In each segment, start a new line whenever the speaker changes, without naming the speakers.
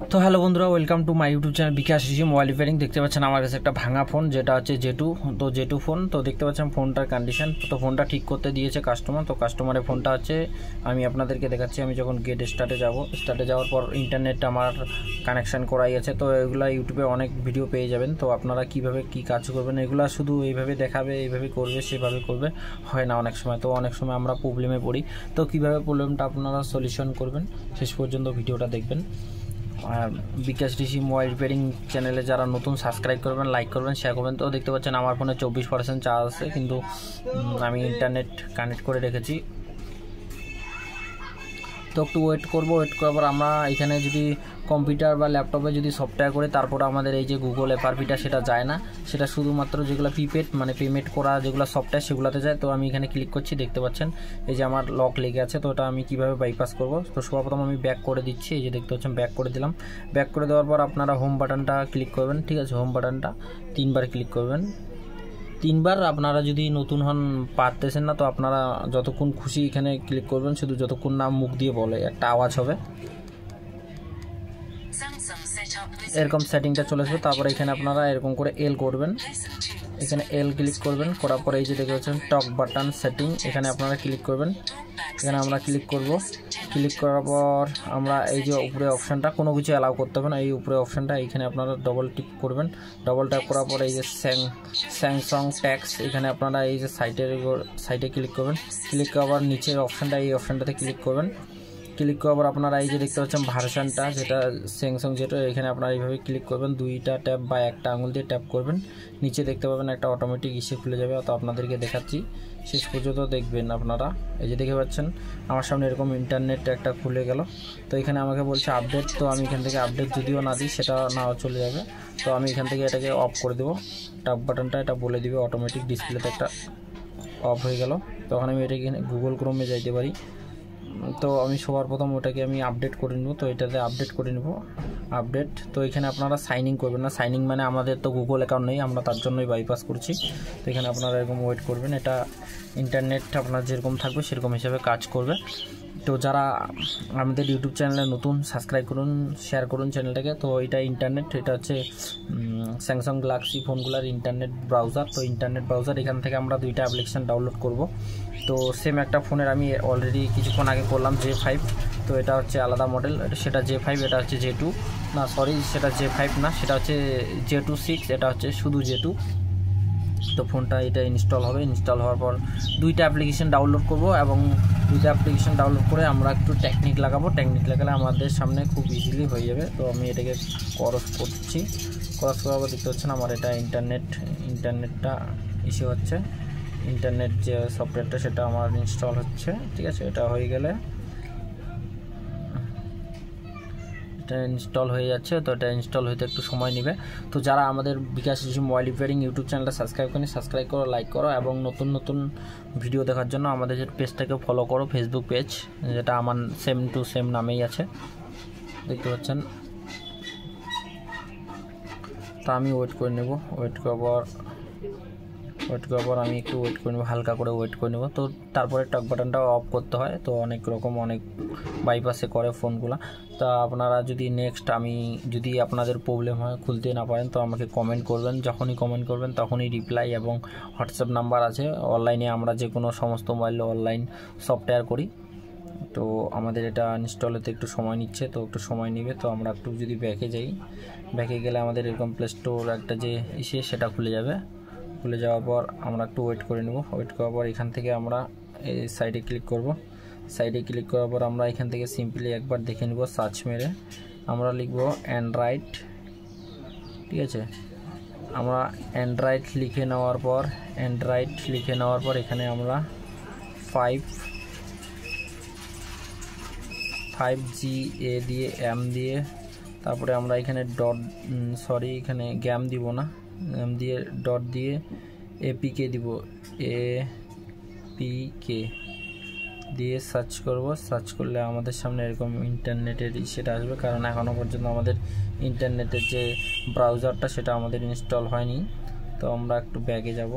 তো হ্যালো বন্ধুরা, welcome to my YouTube channel Bikash Rishi mobile repairing. দেখতে পাচ্ছেন আমার কাছে একটা ভাঙা ফোন, যেটা হচ্ছে জেটু। তো জেটু ফোন, তো দেখতে পাচ্ছেন ফোনটার কন্ডিশন। তো ফোনটা ঠিক করতে দিয়েছে কাস্টমার। তো কাস্টমারের ফোনটা হচ্ছে আমি আপনাদেরকে দেখাচ্ছি। আমি যখন গেট স্টার্টে যাওয়ার পর ইন্টারনেটটা আমার কানেকশান করাই আছে। তো এগুলো ইউটিউবে অনেক ভিডিও পেয়ে যাবেন। তো আপনারা কীভাবে কী কাজ করবেন, এগুলো শুধু এইভাবে দেখাবে, এইভাবে করবে, সেভাবে করবে, হয় না অনেক সময়। তো অনেক সময় আমরা প্রবলেমে পড়ি। তো কীভাবে প্রবলেমটা আপনারা সলিউশন করবেন, শেষ পর্যন্ত ভিডিওটা দেখবেন। আর বিকাশ ঋষি মোবাইল রিপেয়ারিং চ্যানেলে যারা নতুন, সাবস্ক্রাইব করবেন, লাইক করবেন, শেয়ার করবেন। তো দেখতে পাচ্ছেন আমার ফোনে 24% চার্জ আছে, কিন্তু আমি ইন্টারনেট কানেক্ট করে রেখেছি। তো একটু ওয়েট করবো। ওয়েট করার পর আমরা এখানে যদি কম্পিউটার বা ল্যাপটপে যদি সফটওয়্যার করে, তারপর আমাদের এই যে গুগল এফআরপিটা সেটা যায় না। সেটা শুধুমাত্র যেগুলো প্রিপেড মানে পেমেন্ট করা যেগুলো সফটওয়্যার সেগুলোতে যায়। তো আমি এখানে ক্লিক করছি, দেখতে পাচ্ছেন এই যে আমার লক লেগে আছে। তো এটা আমি কীভাবে বাইপাস করব, তো সর্বপ্রথম আমি ব্যাক করে দিচ্ছি। এই যে দেখতে পাচ্ছেন ব্যাক করে দিলাম। ব্যাক করে দেওয়ার পর আপনারা হোম বাটনটা ক্লিক করবেন, ঠিক আছে। হোম বাটনটা 3বার ক্লিক করবেন। 3বার। আপনারা যদি নতুন হন, পারতেছেন না, তো আপনারা যতক্ষণ খুশি এখানে ক্লিক করবেন, শুধু যতক্ষণ না মুখ দিয়ে বলে একটা আওয়াজ হবে, এরকম সেটিংটা চলে আসবে। তারপরে এখানে আপনারা এরকম করে এল করবেন, এখানে এল ক্লিক করবেন। করার পরে এই যে দেখতে পাচ্ছেন টক বাটন সেটিং, এখানে আপনারা ক্লিক করবেন। এখানে আমরা ক্লিক করব। ক্লিক করার পর আমরা এই যে উপরে অপশানটা, কোনো কিছু অ্যালাউ করতে হবে না, এই উপরে অপশানটা এইখানে আপনারা ডবল টিপ করবেন। ডবল ট্যাপ করার পরে এই যে স্যামসাং ট্যাক্স, এখানে আপনারা এই যে সাইটে ক্লিক করবেন। ক্লিক করার নিচের অপশানটা, এই অপশানটাতে ক্লিক করবেন। ক্লিক করার পর আপনারা এই যে দেখতে পাচ্ছেন ভার্সানটা, যেটা স্যামসাং যেটা, এখানে আপনারা এইভাবে ক্লিক করবেন। 2টা ট্যাপ বা একটা আঙুল দিয়ে ট্যাপ করবেন। নিচে দেখতে পাবেন একটা অটোমেটিক ইস্যু খুলে যাবে। তো আপনাদেরকে দেখাচ্ছি, শেষ পর্যন্ত দেখবেন আপনারা। এই যে দেখতে পাচ্ছেন আমার সামনে এরকম ইন্টারনেট একটা খুলে গেল। তো এখানে আমাকে বলছে আপডেট। তো আমি এখান থেকে আপডেট যদিও না দিই, সেটা নাও চলে যাবে। তো আমি এখান থেকে এটাকে অফ করে দেবো। টপ বাটনটা এটা বলে দিবে অটোমেটিক ডিসপ্লেতে একটা অফ হয়ে গেল। তখন আমি এটাকে গুগল ক্রোমে যাইতে পারি। তো আমি সবার প্রথম ওটাকে আমি আপডেট করে নেব। তো এটাতে আপডেট করে নেব, আপডেট। তো এখানে আপনারা সাইন ইন করবেন না। সাইন ইন মানে আমাদের তো গুগল অ্যাকাউন্ট নেই, আমরা তার জন্যই বাইপাস করছি। তো এখানে আপনারা এরকম ওয়েট করবেন। এটা ইন্টারনেট আপনার যেরকম থাকবে সেরকম হিসাবে কাজ করবে। তো যারা আমাদের ইউটিউব চ্যানেলে নতুন, সাবস্ক্রাইব করুন, শেয়ার করুন চ্যানেলটাকে। তো এটা ইন্টারনেট, এটা হচ্ছে স্যামসাং গ্যালাক্সি ফোনগুলোর ইন্টারনেট ব্রাউজার। তো ইন্টারনেট ব্রাউজার, এখান থেকে আমরা 2টা অ্যাপ্লিকেশান ডাউনলোড করব। তো সেম একটা ফোনের আমি অলরেডি কিছুক্ষণ আগে করলাম, J5। তো এটা হচ্ছে আলাদা মডেল, সেটা J5, এটা হচ্ছে J2 না, সরি, সেটা J5 না, সেটা হচ্ছে J26, এটা হচ্ছে শুধু J2। তো ফোনটা এটা ইনস্টল হবে। ইনস্টল হওয়ার পর 2টা অ্যাপ্লিকেশান ডাউনলোড করব, এবং 2টা অ্যাপ্লিকেশান ডাউনলোড করে আমরা একটু টেকনিক লাগাবো। টেকনিক লাগালে আমাদের সামনে খুব ইজিলি হয়ে যাবে। তো আমি এটাকে ক্রস করছি। ক্রস করার পর দেখতে পাচ্ছেন আমার এটা ইন্টারনেটটা ইস্যু হচ্ছে। ইন্টারনেট যে সফটওয়্যারটা সেটা আমার ইনস্টল হচ্ছে, ঠিক আছে। এটা হয়ে গেলে এটা ইনস্টল হয়ে যাচ্ছে। তো এটা ইনস্টল হতে একটু সময় নেবে। তো যারা আমাদের বিকাশ ঋষি মোবাইল রিপেয়ারিং ইউটিউব চ্যানেলটা সাবস্ক্রাইব করেনি, সাবস্ক্রাইব করো, লাইক করো, এবং নতুন নতুন ভিডিও দেখার জন্য আমাদের পেজটাকে ফলো করো, ফেসবুক পেজ, যেটা আমার সেম টু সেম নামেই আছে, দেখতে পাচ্ছেন। তা আমি ওয়েট করে নেব। ওয়েট করার পর আমি একটু ওয়েট করে নেব, হালকা করে ওয়েট করে নেব। তো তারপরে টক বাটনটাও অফ করতে হয়। তো অনেক বাইপাসে করে ফোনগুলো। তা আপনারা যদি আমি যদি আপনাদের প্রবলেম হয়, খুলতে না পারেন, তো আমাকে কমেন্ট করবেন। যখনই কমেন্ট করবেন তখনই রিপ্লাই, এবং হোয়াটসঅ্যাপ নাম্বার আছে। অনলাইনে আমরা যে কোনো সমস্ত মোবাইলে অনলাইন সফটওয়্যার করি। তো আমাদের এটা ইনস্টল হতে একটু সময় নিচ্ছে, তো একটু সময় নেবে। তো আমরা একটু যদি ব্যাকে যাই, ব্যাকে গেলে আমাদের এরকম প্লে স্টোর একটা যে সেটা খুলে যাবে। খুলে যাওয়ার পর আমরা একটু ওয়েট করে নেব। ওয়েট করার পর এখান থেকে আমরা এই সাইডে ক্লিক করব। সাইডে ক্লিক করার পর আমরা এখান থেকে সিম্পলি একবার দেখে নেব, সার্চ মেরে আমরা লিখব অ্যান্ড্রয়েড, ঠিক আছে। আমরা অ্যান্ড্রয়েড লিখে নেওয়ার পর এখানে আমরা 5G এ দিয়ে M দিয়ে, তারপরে আমরা এখানে এখানে গ্যাম দিব না, গ্যাম দিয়ে ডট দিয়ে APK দিব, APK দিয়ে সার্চ করব। সার্চ করলে আমাদের সামনে এরকম ইন্টারনেটের সেটা আসবে, কারণ এখনও পর্যন্ত আমাদের ইন্টারনেটের যে ব্রাউজারটা সেটা আমাদের ইনস্টল হয়নি। তো আমরা একটু ব্যাগে যাব।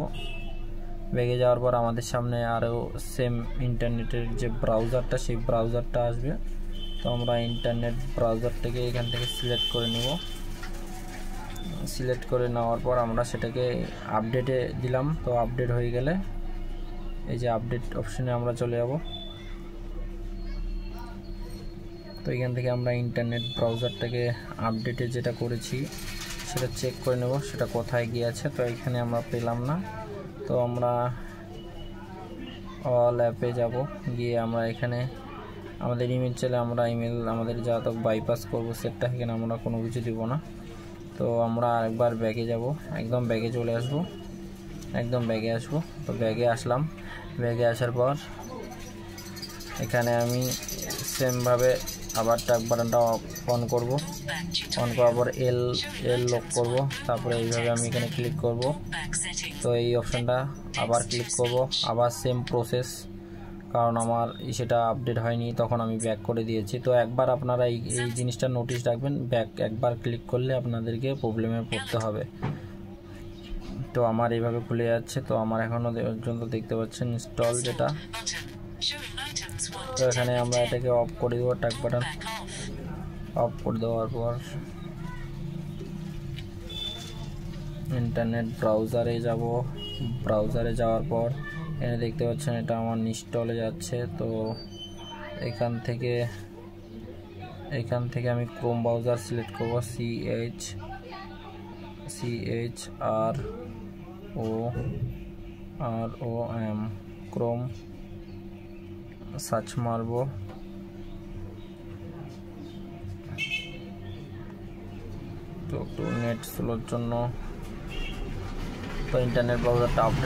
ব্যাগে যাওয়ার পর আমাদের সামনে আরও সেম ইন্টারনেটের যে ব্রাউজারটা, সেই ব্রাউজারটা আসবে। তো আমরা ইন্টারনেট ব্রাউজারটাকে এখান থেকে সিলেক্ট করে নেব। সিলেক্ট করে নেওয়ার পর আমরা সেটাকে আপডেটে দিলাম। তো আপডেট হয়ে গেলে এই যে আপডেট অপশনে আমরা চলে যাব। তো এখান থেকে আমরা ইন্টারনেট ব্রাউজারটাকে আপডেটে যেটা করেছি সেটা চেক করে নেব সেটা কোথায় গিয়েছে। তো এখানে আমরা পেলাম না। তো আমরা অল অ্যাপে যাব, গিয়ে আমরা এখানে আমাদের ইমেল চাইলে আমরা ইমেল আমাদের যা তো বাইপাস করব সেটা, এখানে আমরা কোনো কিছু দিব না। তো আমরা আরেকবার ব্যাগে যাব, একদম ব্যাগে চলে আসব, একদম ব্যাগে আসব। তো ব্যাগে আসলাম। ব্যাগে আসার পর এখানে আমি সেমভাবে আবার টাক বাটনটা অন করব। অন করার পর এল লক করব। তারপরে এইভাবে আমি এখানে ক্লিক করব। তো এই অপশানটা আবার ক্লিক করব, আবার সেম প্রসেস, কারণ আমার সেটা আপডেট হয়নি, তখন আমি ব্যাক করে দিয়েছি। তো একবার আপনারা এই জিনিসটা নোটিশ রাখবেন, ব্যাক একবার ক্লিক করলে আপনাদেরকে প্রবলেমে পড়তে হবে। তো আমার এইভাবে খুলে যাচ্ছে। তো আমার এখনও পর্যন্ত দেখতে পাচ্ছেন ইনস্টল যেটা। তো এখানে আমরা এটাকে অফ করে দেবো, টাক বাটন অফ করে দেওয়ার পর ইন্টারনেট ব্রাউজারে যাব। ব্রাউজারে যাওয়ার পর এখানে দেখতে পাচ্ছেন এটা আমার ইনস্টলে যাচ্ছে। তো এখান থেকে আমি ক্রোম ব্রাউজার সিলেক্ট করব, CHROM ক্রোম সার্চ মারব। তো একটু নেট স্লোর জন্য তো ইন্টারনেট ব্রাউজারটা আপডেট